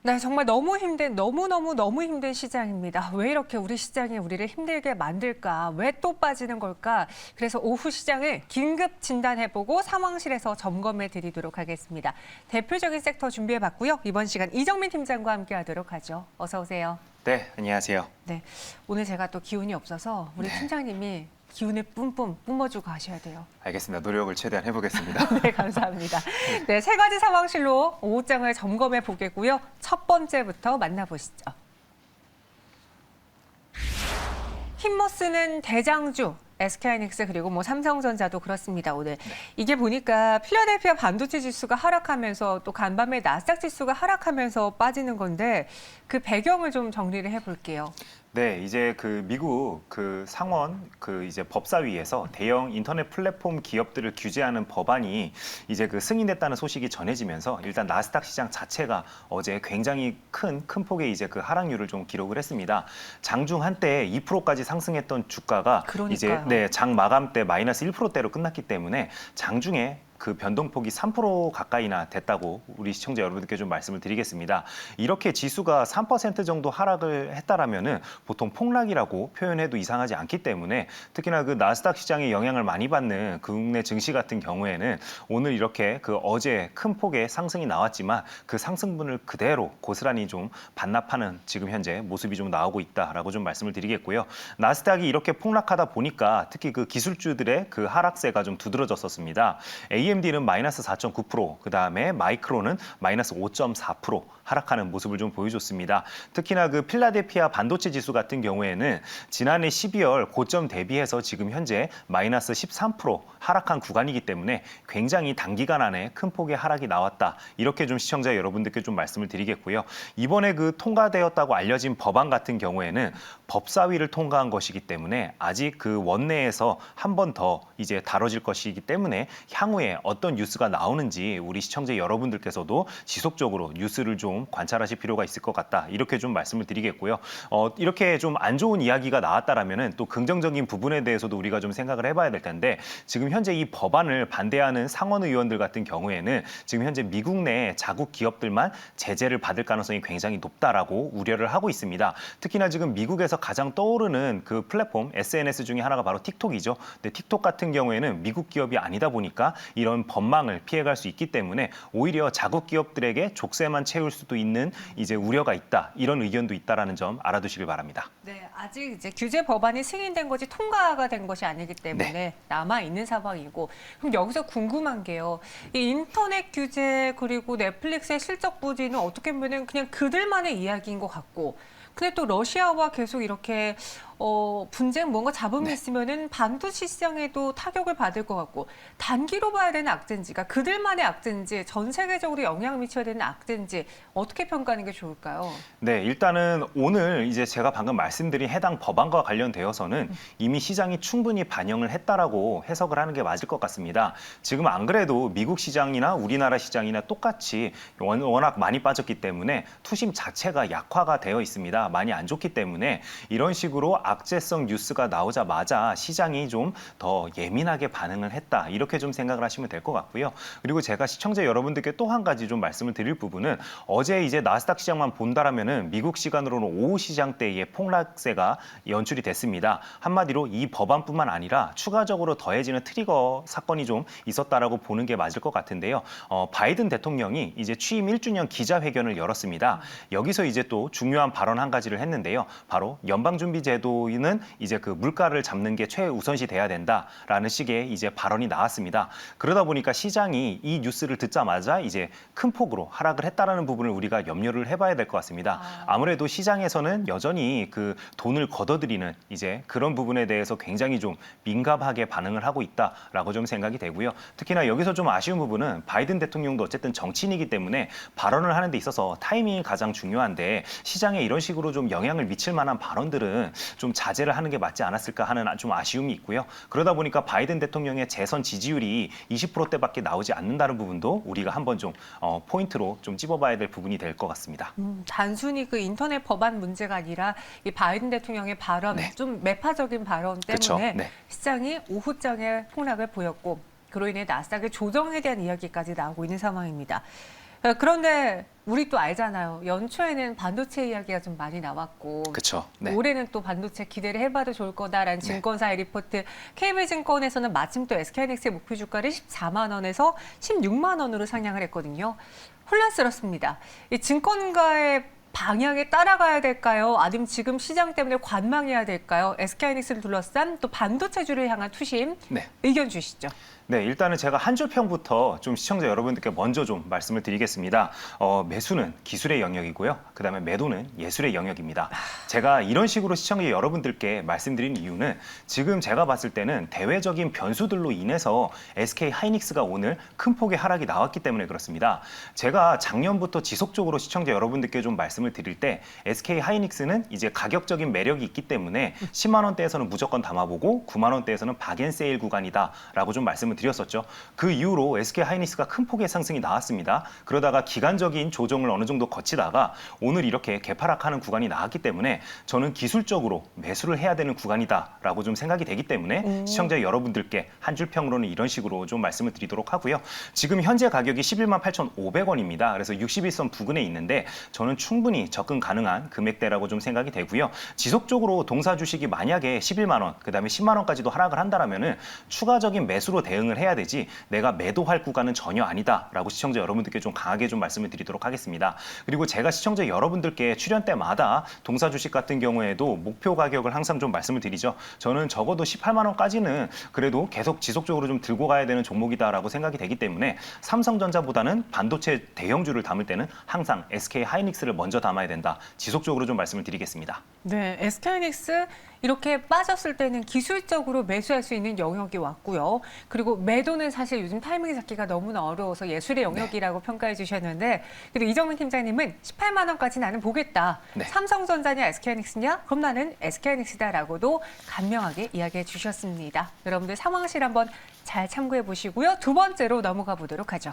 네, 정말 너무 힘든 시장입니다. 왜 이렇게 우리 시장이 우리를 힘들게 만들까? 왜 또 빠지는 걸까? 그래서 오후 시장을 긴급 진단해보고 상황실에서 점검해 드리도록 하겠습니다. 대표적인 sek터 준비해봤고요. 이번 시간 이정민 팀장과 함께하도록 하죠. 어서 오세요. 네, 안녕하세요. 네, 오늘 제가 또 기운이 없어서 우리 팀장님이 기운을 뿜뿜 뿜어주고 가셔야 돼요. 알겠습니다. 노력을 최대한 해보겠습니다. 네, 감사합니다. 네, 세 가지 상황실로 오후장을 점검해 보겠고요. 첫 번째부터 만나보시죠. 힘못 쓰는 대장주, SK하이닉스 그리고 뭐 삼성전자도 그렇습니다. 오늘 이게 보니까 필라델피아 반도체 지수가 하락하면서 또 간밤에 나스닥 지수가 하락하면서 빠지는 건데 그 배경을 좀 정리를 해볼게요. 네, 이제 미국 상원 이제 법사위에서 대형 인터넷 플랫폼 기업들을 규제하는 법안이 이제 승인됐다는 소식이 전해지면서 일단 나스닥 시장 자체가 어제 굉장히 큰 폭의 이제 하락률을 좀 기록을 했습니다. 장중 한때 2%까지 상승했던 주가가 그러니까요. 이제 장 마감 때 마이너스 1%대로 끝났기 때문에 장중에 그 변동폭이 3% 가까이나 됐다고 우리 시청자 여러분들께 좀 말씀을 드리겠습니다. 이렇게 지수가 3% 정도 하락을 했다라면은 보통 폭락이라고 표현해도 이상하지 않기 때문에 특히나 나스닥 시장에 영향을 많이 받는 국내 증시 같은 경우에는 오늘 이렇게 어제 큰 폭의 상승이 나왔지만 그 상승분을 그대로 고스란히 좀 반납하는 지금 현재 모습이 좀 나오고 있다라고 좀 말씀을 드리겠고요. 나스닥이 이렇게 폭락하다 보니까 특히 기술주들의 하락세가 좀 두드러졌었습니다. AMD는 마이너스 4.9%, 그다음에 마이크론은 마이너스 5.4% 하락하는 모습을 좀 보여줬습니다. 특히나 필라델피아 반도체 지수 같은 경우에는 지난해 12월 고점 대비해서 지금 현재 마이너스 13% 하락한 구간이기 때문에 굉장히 단기간 안에 큰 폭의 하락이 나왔다. 이렇게 좀 시청자 여러분들께 좀 말씀을 드리겠고요. 이번에 통과되었다고 알려진 법안 같은 경우에는 법사위를 통과한 것이기 때문에 아직 원내에서 한 번 더 이제 다뤄질 것이기 때문에 향후에 어떤 뉴스가 나오는지 우리 시청자 여러분들께서도 지속적으로 뉴스를 좀 관찰하실 필요가 있을 것 같다. 이렇게 좀 말씀을 드리겠고요. 이렇게 좀 안 좋은 이야기가 나왔다라면은 또 긍정적인 부분에 대해서도 우리가 좀 생각을 해봐야 될 텐데 지금 현재 이 법안을 반대하는 상원 의원들 같은 경우에는 지금 현재 미국 내 자국 기업들만 제재를 받을 가능성이 굉장히 높다라고 우려를 하고 있습니다. 특히나 지금 미국에서 가장 떠오르는 플랫폼 SNS 중에 하나가 바로 틱톡이죠. 근데 틱톡 같은 경우에는 미국 기업이 아니다 보니까 이런 법망을 피해갈 수 있기 때문에 오히려 자국 기업들에게 족쇄만 채울 수도 있는 이제 우려가 있다. 이런 의견도 있다라는 점 알아두시길 바랍니다. 네, 아직 이제 규제 법안이 승인된 것이 통과가 된 것이 아니기 때문에 남아 있는 상황이고 그럼 여기서 궁금한 게요. 이 인터넷 규제 그리고 넷플릭스의 실적 부진은 어떻게 보면 그냥 그들만의 이야기인 것 같고 근데 또 러시아와 계속 이렇게 분쟁 뭔가 잡음이 있으면은 반도체 시장에도 타격을 받을 것 같고 단기로 봐야 되는 악재인지가 그들만의 악재인지 전 세계적으로 영향을 미쳐야 되는 악재인지 어떻게 평가하는 게 좋을까요? 네, 일단은 오늘 이제 제가 방금 말씀드린 해당 법안과 관련되어서는 이미 시장이 충분히 반영을 했다라고 해석을 하는 게 맞을 것 같습니다. 지금 안 그래도 미국 시장이나 우리나라 시장이나 똑같이 워낙 많이 빠졌기 때문에 투심 자체가 약화가 되어 있습니다. 많이 안 좋기 때문에 이런 식으로 악재성 뉴스가 나오자마자 시장이 좀 더 예민하게 반응을 했다. 이렇게 좀 생각을 하시면 될 것 같고요. 그리고 제가 시청자 여러분들께 또 한 가지 좀 말씀을 드릴 부분은 어제 이제 나스닥 시장만 본다라면은 미국 시간으로는 오후 시장 때의 폭락세가 연출이 됐습니다. 한마디로 이 법안뿐만 아니라 추가적으로 더해지는 트리거 사건이 좀 있었다라고 보는 게 맞을 것 같은데요. 바이든 대통령이 이제 취임 1주년 기자회견을 열었습니다. 여기서 이제 또 중요한 발언 한 가지를 했는데요. 바로 연방준비제도는 이제 물가를 잡는 게 최우선시 돼야 된다라는 식의 이제 발언이 나왔습니다. 그러다 보니까 시장이 이 뉴스를 듣자마자 이제 큰 폭으로 하락을 했다라는 부분을 우리가 염려를 해봐야 될 것 같습니다. 아무래도 시장에서는 여전히 돈을 걷어들이는 이제 그런 부분에 대해서 굉장히 좀 민감하게 반응을 하고 있다라고 좀 생각이 되고요. 특히나 여기서 좀 아쉬운 부분은 바이든 대통령도 어쨌든 정치인이기 때문에 발언을 하는 데 있어서 타이밍이 가장 중요한데 시장에 이런 식으로 좀 영향을 미칠 만한 발언들은 좀 자제를 하는 게 맞지 않았을까 하는 좀 아쉬움이 있고요. 그러다 보니까 바이든 대통령의 재선 지지율이 20%대밖에 나오지 않는다는 부분도 우리가 한번 좀 포인트로 좀 찝어봐야 될 부분이 될 것 같습니다. 단순히 인터넷 법안 문제가 아니라 이 바이든 대통령의 발언, 좀 매파적인 발언 때문에 시장이 오후장에 폭락을 보였고 그로 인해 나스닥의 조정에 대한 이야기까지 나오고 있는 상황입니다. 그런데 우리 또 알잖아요. 연초에는 반도체 이야기가 좀 많이 나왔고 그렇죠. 네. 올해는 또 반도체 기대를 해봐도 좋을 거다라는 증권사의 리포트. KB증권에서는 마침 또 SK하이닉스의 목표 주가를 14만 원에서 16만 원으로 상향을 했거든요. 혼란스럽습니다. 이 증권가의 방향에 따라가야 될까요? 아니면 지금 시장 때문에 관망해야 될까요? SK하이닉스를 둘러싼 또 반도체주를 향한 투심 네. 의견 주시죠. 네, 일단은 제가 한 줄 평부터 좀 시청자 여러분들께 먼저 좀 말씀을 드리겠습니다. 매수는 기술의 영역이고요. 그다음에 매도는 예술의 영역입니다. 제가 이런 식으로 시청자 여러분들께 말씀드린 이유는 지금 제가 봤을 때는 대외적인 변수들로 인해서 SK 하이닉스가 오늘 큰 폭의 하락이 나왔기 때문에 그렇습니다. 제가 작년부터 지속적으로 시청자 여러분들께 좀 말씀을 드릴 때 SK 하이닉스는 이제 가격적인 매력이 있기 때문에 10만 원대에서는 무조건 담아보고 9만 원대에서는 박앤세일 구간이다라고 좀 말씀을 드렸었죠. 그 이후로 SK 하이닉스가 큰 폭의 상승이 나왔습니다. 그러다가 기간적인 조정을 어느 정도 거치다가 오늘 이렇게 개파락하는 구간이 나왔기 때문에 저는 기술적으로 매수를 해야 되는 구간이다라고 좀 생각이 되기 때문에 시청자 여러분들께 한 줄 평으로는 이런 식으로 좀 말씀을 드리도록 하고요. 지금 현재 가격이 11만 8,500원입니다. 그래서 61선 부근에 있는데 저는 충분히 접근 가능한 금액대라고 좀 생각이 되고요. 지속적으로 동사 주식이 만약에 11만 원, 그다음에 10만 원까지도 하락을 한다라면은 추가적인 매수로 대응을 해야 되지 내가 매도할 구간은 전혀 아니다라고 시청자 여러분들께 좀 강하게 좀 말씀을 드리도록 하겠습니다. 그리고 제가 시청자 여러분들께 출연 때마다 동사 주식 같은 경우에도 목표 가격을 항상 좀 말씀을 드리죠. 저는 적어도 18만 원까지는 그래도 계속 지속적으로 좀 들고 가야 되는 종목이다라고 생각이 되기 때문에 삼성전자보다는 반도체 대형주를 담을 때는 항상 SK 하이닉스를 먼저 담아야 된다. 지속적으로 좀 말씀을 드리겠습니다. 네, SK하이닉스 이렇게 빠졌을 때는 기술적으로 매수할 수 있는 영역이 왔고요. 그리고 매도는 사실 요즘 타이밍 잡기가 너무나 어려워서 예술의 영역이라고 평가해 주셨는데 그리고 이정민 팀장님은 18만 원까지 나는 보겠다. 네. 삼성전자냐 SK하이닉스냐? 그럼 나는 SK하이닉스다라고도 간명하게 이야기해 주셨습니다. 여러분들 상황실 한번 잘 참고해 보시고요. 두 번째로 넘어가 보도록 하죠.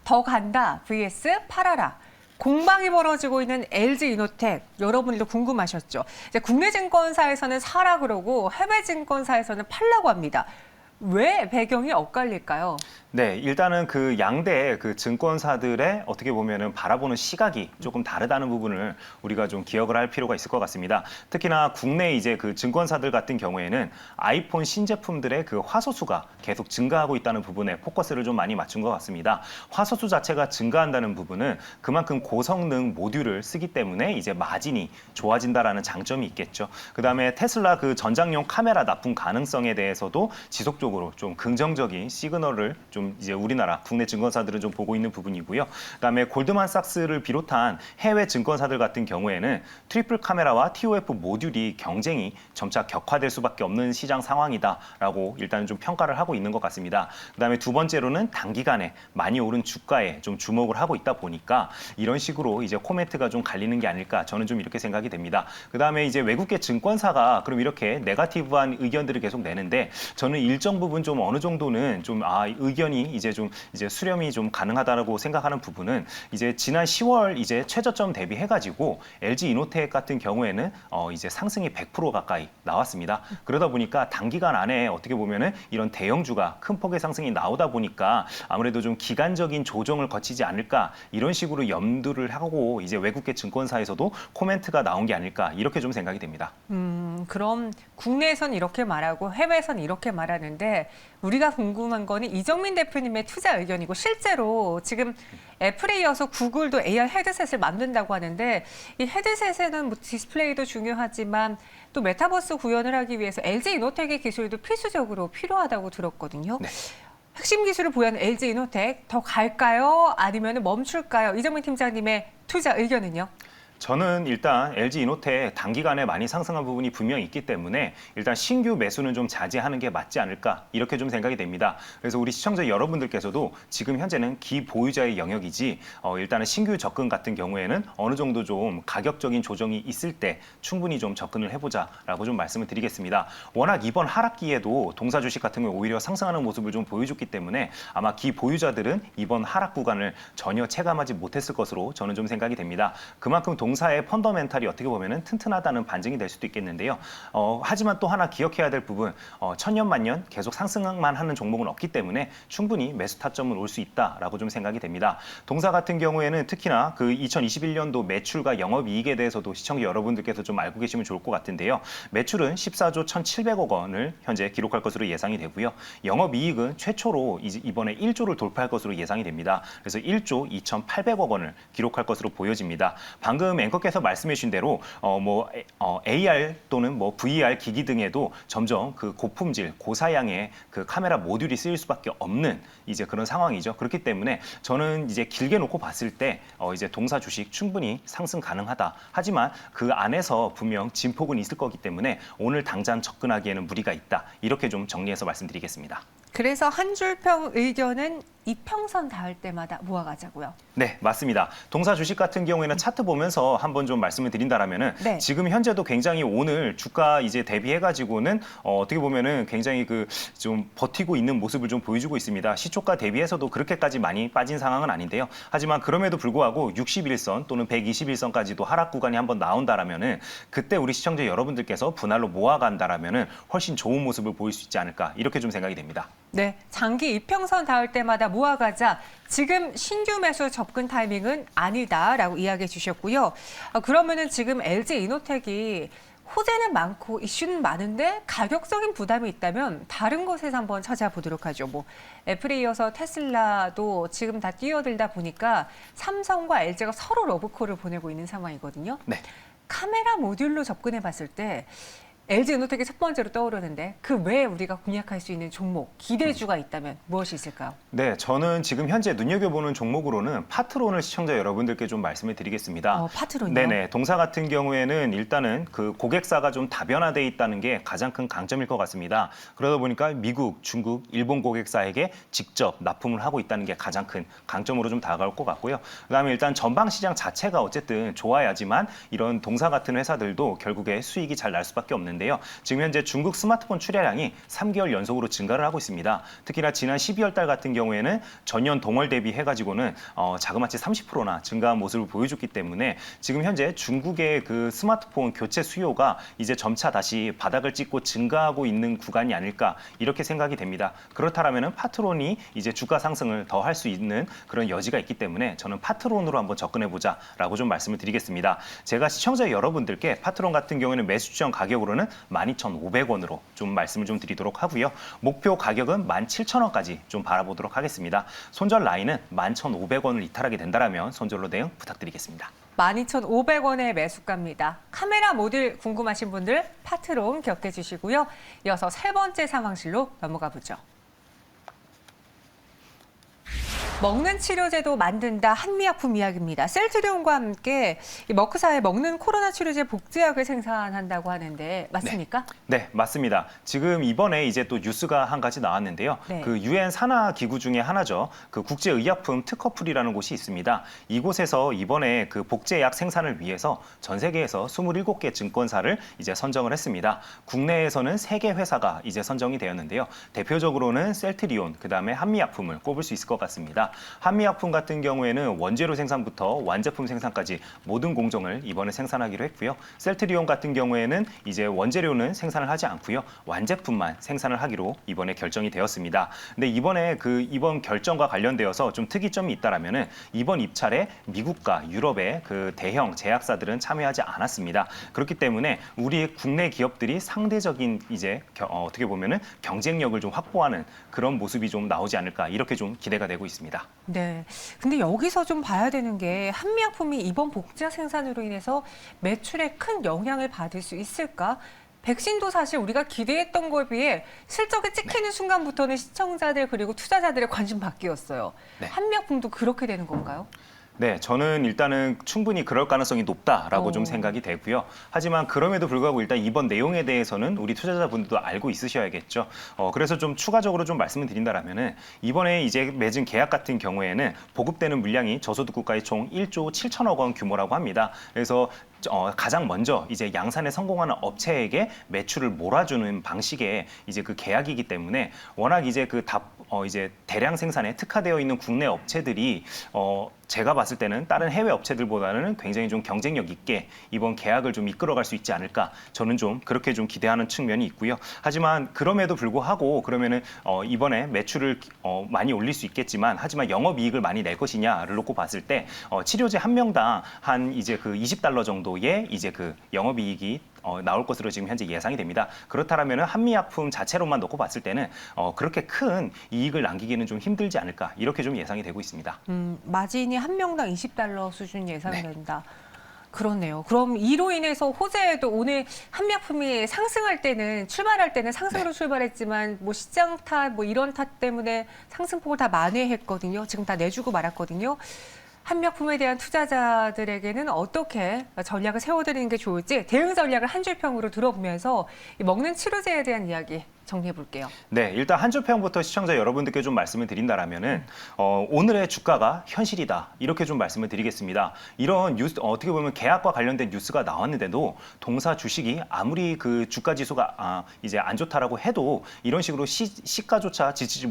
더 간다 vs 팔아라. 공방이 벌어지고 있는 LG이노텍 여러분들도 궁금하셨죠? 이제 국내 증권사에서는 사라 그러고 해외 증권사에서는 팔라고 합니다. 왜 배경이 엇갈릴까요? 네, 일단은 그 양대 그 증권사들의 어떻게 보면은 바라보는 시각이 조금 다르다는 부분을 우리가 좀 기억을 할 필요가 있을 것 같습니다. 특히나 국내 이제 그 증권사들 같은 경우에는 아이폰 신제품들의 그 화소수가 계속 증가하고 있다는 부분에 포커스를 좀 많이 맞춘 것 같습니다. 화소수 자체가 증가한다는 부분은 그만큼 고성능 모듈을 쓰기 때문에 이제 마진이 좋아진다라는 장점이 있겠죠. 그다음에 테슬라 그 전장용 카메라 납품 가능성에 대해서도 지속적으로 좀 긍정적인 시그널을 좀 이제 우리나라 국내 증권사들은 좀 보고 있는 부분이고요. 그다음에 골드만삭스를 비롯한 해외 증권사들 같은 경우에는 트리플 카메라와 TOF 모듈이 경쟁이 점차 격화될 수밖에 없는 시장 상황이다라고 일단은 좀 평가를 하고 있는 것 같습니다. 그다음에 두 번째로는 단기간에 많이 오른 주가에 좀 주목을 하고 있다 보니까 이런 식으로 이제 코멘트가 좀 갈리는 게 아닐까 저는 좀 이렇게 생각이 됩니다. 그다음에 이제 외국계 증권사가 그럼 이렇게 네거티브한 의견들을 계속 내는데 저는 일정 부분 좀 어느 정도는 좀 의견이 이제 좀 이제 수렴이 좀 가능하다라고 생각하는 부분은 이제 지난 10월 이제 최저점 대비해가지고 LG이노텍 같은 경우에는 이제 상승이 100% 가까이 나왔습니다. 그러다 보니까 단기간 안에 어떻게 보면은 이런 대형주가 큰 폭의 상승이 나오다 보니까 아무래도 좀 기간적인 조정을 거치지 않을까 이런 식으로 염두를 하고 이제 외국계 증권사에서도 코멘트가 나온 게 아닐까 이렇게 좀 생각이 됩니다. 그럼 국내에선 이렇게 말하고 해외에선 이렇게 말하는데 우리가 궁금한 거는 이정민 대표님의 투자 의견이고 실제로 지금 애플에 이어서 구글도 AR 헤드셋을 만든다고 하는데 이 헤드셋에는 뭐 디스플레이도 중요하지만 또 메타버스 구현을 하기 위해서 LG이노텍의 기술도 필수적으로 필요하다고 들었거든요. 네. 핵심 기술을 보유한 LG이노텍 더 갈까요? 아니면 멈출까요? 이정민 팀장님의 투자 의견은요? 저는 일단 LG이노텍 단기간에 많이 상승한 부분이 분명히 있기 때문에 일단 신규 매수는 좀 자제하는 게 맞지 않을까 이렇게 좀 생각이 됩니다. 그래서 우리 시청자 여러분들께서도 지금 현재는 기보유자의 영역이지 일단은 신규 접근 같은 경우에는 어느 정도 좀 가격적인 조정이 있을 때 충분히 좀 접근을 해보자라고 좀 말씀을 드리겠습니다. 워낙 이번 하락기에도 동사 주식 같은 경우 오히려 상승하는 모습을 좀 보여줬기 때문에 아마 기보유자들은 이번 하락 구간을 전혀 체감하지 못했을 것으로 저는 좀 생각이 됩니다. 그만큼 동사의 펀더멘탈이 어떻게 보면은 튼튼하다는 반증이 될 수도 있겠는데요. 하지만 또 하나 기억해야 될 부분, 천년만년 계속 상승만 하는 종목은 없기 때문에 충분히 매수 타점은 올 수 있다라고 좀 생각이 됩니다. 동사 같은 경우에는 특히나 그 2021년도 매출과 영업이익에 대해서도 시청자 여러분들께서 좀 알고 계시면 좋을 것 같은데요. 매출은 14조 1,700억 원을 현재 기록할 것으로 예상이 되고요. 영업이익은 최초로 이번에 1조를 돌파할 것으로 예상이 됩니다. 그래서 1조 2,800억 원을 기록할 것으로 보여집니다. 방금 앵커께서 말씀해 주신 대로 AR 또는 VR 기기 등에도 점점 그 고품질, 고사양의 그 카메라 모듈이 쓰일 수밖에 없는 이제 그런 상황이죠. 그렇기 때문에 저는 이제 길게 놓고 봤을 때 이제 동사 주식 충분히 상승 가능하다. 하지만 그 안에서 분명 진폭은 있을 거기 때문에 오늘 당장 접근하기에는 무리가 있다. 이렇게 좀 정리해서 말씀드리겠습니다. 그래서 한 줄평 의견은 이평선 닿을 때마다 모아가자고요. 네, 맞습니다. 동사 주식 같은 경우에는 차트 보면서 한번 좀 말씀을 드린다라면은 네. 지금 현재도 굉장히 오늘 주가 이제 대비해가지고는 어떻게 보면은 굉장히 그 좀 버티고 있는 모습을 좀 보여주고 있습니다. 시초가 대비해서도 그렇게까지 많이 빠진 상황은 아닌데요. 하지만 그럼에도 불구하고 61선 또는 121선까지도 하락 구간이 한번 나온다라면은 그때 우리 시청자 여러분들께서 분할로 모아간다라면은 훨씬 좋은 모습을 보일 수 있지 않을까 이렇게 좀 생각이 됩니다. 네, 장기 이평선 닿을 때마다 모아가자. 지금 신규 매수 접근 타이밍은 아니다라고 이야기해 주셨고요. 그러면은 지금 LG 이노텍이 호재는 많고 이슈는 많은데 가격적인 부담이 있다면 다른 곳에서 한번 찾아보도록 하죠. 애플에 이어서 테슬라도 지금 다 뛰어들다 보니까 삼성과 LG가 서로 러브콜을 보내고 있는 상황이거든요. 네. 카메라 모듈로 접근해 봤을 때 LG 이노텍이 첫 번째로 떠오르는데 그 외에 우리가 공략할 수 있는 종목, 기대주가 있다면 무엇이 있을까요? 네, 저는 지금 현재 눈여겨보는 종목으로는 파트론을 시청자 여러분들께 좀 말씀을 드리겠습니다. 파트론이요? 네네, 동사 같은 경우에는 일단은 그 고객사가 좀 다변화돼 있다는 게 가장 큰 강점일 것 같습니다. 그러다 보니까 미국, 중국, 일본 고객사에게 직접 납품을 하고 있다는 게 가장 큰 강점으로 좀 다가올 것 같고요. 그다음에 일단 전방 시장 자체가 어쨌든 좋아야지만 이런 동사 같은 회사들도 결국에 수익이 잘 날 수밖에 없는데. 지금 현재 중국 스마트폰 출하량이 3개월 연속으로 증가를 하고 있습니다. 특히나 지난 12월 달 같은 경우에는 전년 동월 대비 해가지고는 자그마치 30%나 증가한 모습을 보여줬기 때문에 지금 현재 중국의 그 스마트폰 교체 수요가 이제 점차 다시 바닥을 찍고 증가하고 있는 구간이 아닐까 이렇게 생각이 됩니다. 그렇다면은 파트론이 이제 주가 상승을 더 할 수 있는 그런 여지가 있기 때문에 저는 파트론으로 한번 접근해보자라고 좀 말씀을 드리겠습니다. 제가 시청자 여러분들께 파트론 같은 경우에는 매수 추천 가격으로는 12,500원으로 좀 말씀을 좀 드리도록 하고요. 목표 가격은 17,000원까지 좀 바라보도록 하겠습니다. 손절 라인은 11,500원을 이탈하게 된다면 손절로 대응 부탁드리겠습니다. 12,500원의 매수가입니다. 카메라 모듈 궁금하신 분들 파트론 기억해 주시고요. 이어서 세 번째 상황실로 넘어가 보죠. 먹는 치료제도 만든다 한미약품 이야기입니다. 셀트리온과 함께 이 머크사의 먹는 코로나 치료제 복제약을 생산한다고 하는데 맞습니까? 네, 맞습니다. 지금 이번에 이제 또 뉴스가 한 가지 나왔는데요. 네. 그 유엔 산하 기구 중에 하나죠. 그 국제의약품 특허풀이라는 곳이 있습니다. 이곳에서 이번에 그 복제약 생산을 위해서 전 세계에서 27개 증권사를 이제 선정을 했습니다. 국내에서는 3개 회사가 이제 선정이 되었는데요. 대표적으로는 셀트리온, 그다음에 한미약품을 꼽을 수 있을 것 같습니다. 한미약품 같은 경우에는 원재료 생산부터 완제품 생산까지 모든 공정을 이번에 생산하기로 했고요. 셀트리온 같은 경우에는 이제 원재료는 생산을 하지 않고요. 완제품만 생산을 하기로 이번에 결정이 되었습니다. 근데 이번에 이번 결정과 관련되어서 좀 특이점이 있다라면은 이번 입찰에 미국과 유럽의 그 대형 제약사들은 참여하지 않았습니다. 그렇기 때문에 우리 국내 기업들이 상대적인 이제 어떻게 보면은 경쟁력을 좀 확보하는 그런 모습이 좀 나오지 않을까 이렇게 좀 기대가 되고 있습니다. 네. 근데 여기서 좀 봐야 되는 게 한미약품이 이번 복제약 생산으로 인해서 매출에 큰 영향을 받을 수 있을까? 백신도 사실 우리가 기대했던 거에 비해 실적에 찍히는 순간부터는 시청자들 그리고 투자자들의 관심 바뀌었어요. 네. 한미약품도 그렇게 되는 건가요? 네, 저는 일단은 충분히 그럴 가능성이 높다라고 좀 오. 생각이 되고요. 하지만 그럼에도 불구하고 일단 이번 내용에 대해서는 우리 투자자분들도 알고 있으셔야겠죠. 그래서 좀 추가적으로 좀 말씀을 드린다라면은 이번에 이제 맺은 계약 같은 경우에는 보급되는 물량이 저소득 국가의 총 1조 7천억 원 규모라고 합니다. 그래서 가장 먼저 이제 양산에 성공하는 업체에게 매출을 몰아주는 방식의 이제 그 계약이기 때문에 워낙 이제 이제 대량 생산에 특화되어 있는 국내 업체들이 제가 봤을 때는 다른 해외 업체들보다는 굉장히 좀 경쟁력 있게 이번 계약을 좀 이끌어갈 수 있지 않을까. 저는 좀 그렇게 좀 기대하는 측면이 있고요. 하지만 그럼에도 불구하고 그러면은 이번에 매출을 많이 올릴 수 있겠지만 하지만 영업이익을 많이 낼 것이냐를 놓고 봤을 때 치료제 한 명당 한 이제 그 $20 정도의 이제 그 영업이익이 나올 것으로 지금 현재 예상이 됩니다. 그렇다면은 한미약품 자체로만 놓고 봤을 때는 그렇게 큰 이익을 남기기는 좀 힘들지 않을까 이렇게 좀 예상이 되고 있습니다. 마진이 한 명당 $20 수준 네. 예상된다. 그렇네요. 그럼 이로 인해서 호재도 오늘 한미약품이 상승할 때는 출발할 때는 상승으로 출발했지만 뭐 시장 탓, 뭐 이런 탓 때문에 상승폭을 다 만회했거든요. 지금 다 내주고 말았거든요. 한미약품에 대한 투자자들에게는 어떻게 전략을 세워드리는 게 좋을지 대응 전략을 한 줄 평으로 들어보면서 이 먹는 치료제에 대한 이야기 정리해 볼게요. 네, 일단 한 줄 평부터 시청자 여러분들께 좀 말씀을 드린다라면은 오늘의 주가가 현실이다 이렇게 좀 말씀을 드리겠습니다. 이런 뉴스 어떻게 보면 계약과 관련된 뉴스가 나왔는데도 동사 주식이 아무리 그 주가 지수가 이제 안 좋다라고 해도 이런 식으로 시가조차 지키지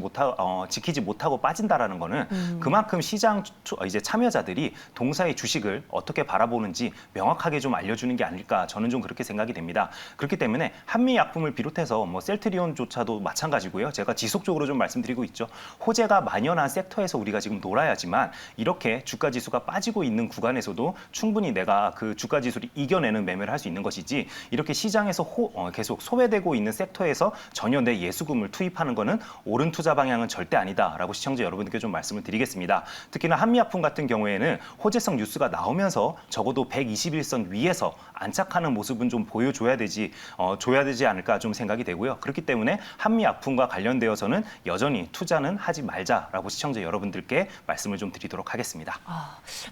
못하고 빠진다라는 거는 그만큼 시장 이제 참여자들이 동사의 주식을 어떻게 바라보는지 명확하게 좀 알려주는 게 아닐까 저는 좀 그렇게 생각이 됩니다. 그렇기 때문에 한미약품을 비롯해서 뭐 셀트리온조차도 마찬가지고요. 제가 지속적으로 좀 말씀드리고 있죠. 호재가 만연한 섹터에서 우리가 지금 놀아야지만 이렇게 주가 지수가 빠지고 있는 구간에서도 충분히 내가 그 주가 지수를 이겨내는 매매를 할 수 있는 것이지 이렇게 시장에서 계속 소외되고 있는 섹터에서 전혀 내 예수금을 투입하는 거는 옳은 투자 방향은 절대 아니다라고 시청자 여러분들께 좀 말씀을 드리겠습니다. 특히나 한미약품 같은 경우에는 호재성 뉴스가 나오면서 적어도 121선 위에서 안착하는 모습은 좀 보여줘야 되지 않을까 좀 생각이 되고요. 그렇기 때문에 한미약품과 관련되어서는 여전히 투자는 하지 말자라고 시청자 여러분들께 말씀을 좀 드리도록 하겠습니다.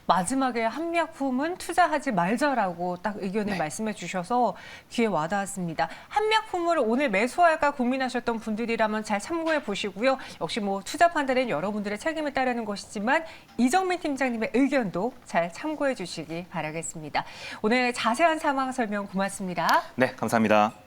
마지막에 한미약품은 투자하지 말자라고 딱 의견을 네. 말씀해 주셔서 귀에 와닿았습니다. 한미약품을 오늘 매수할까 고민하셨던 분들이라면 잘 참고해 보시고요. 역시 뭐 투자 판단은 여러분들의 책임을 따르는 것이지만 이정민 팀장님의 의견도 잘 참고해 주시기 바라겠습니다. 오늘 자세한 상황 설명 고맙습니다. 네, 감사합니다.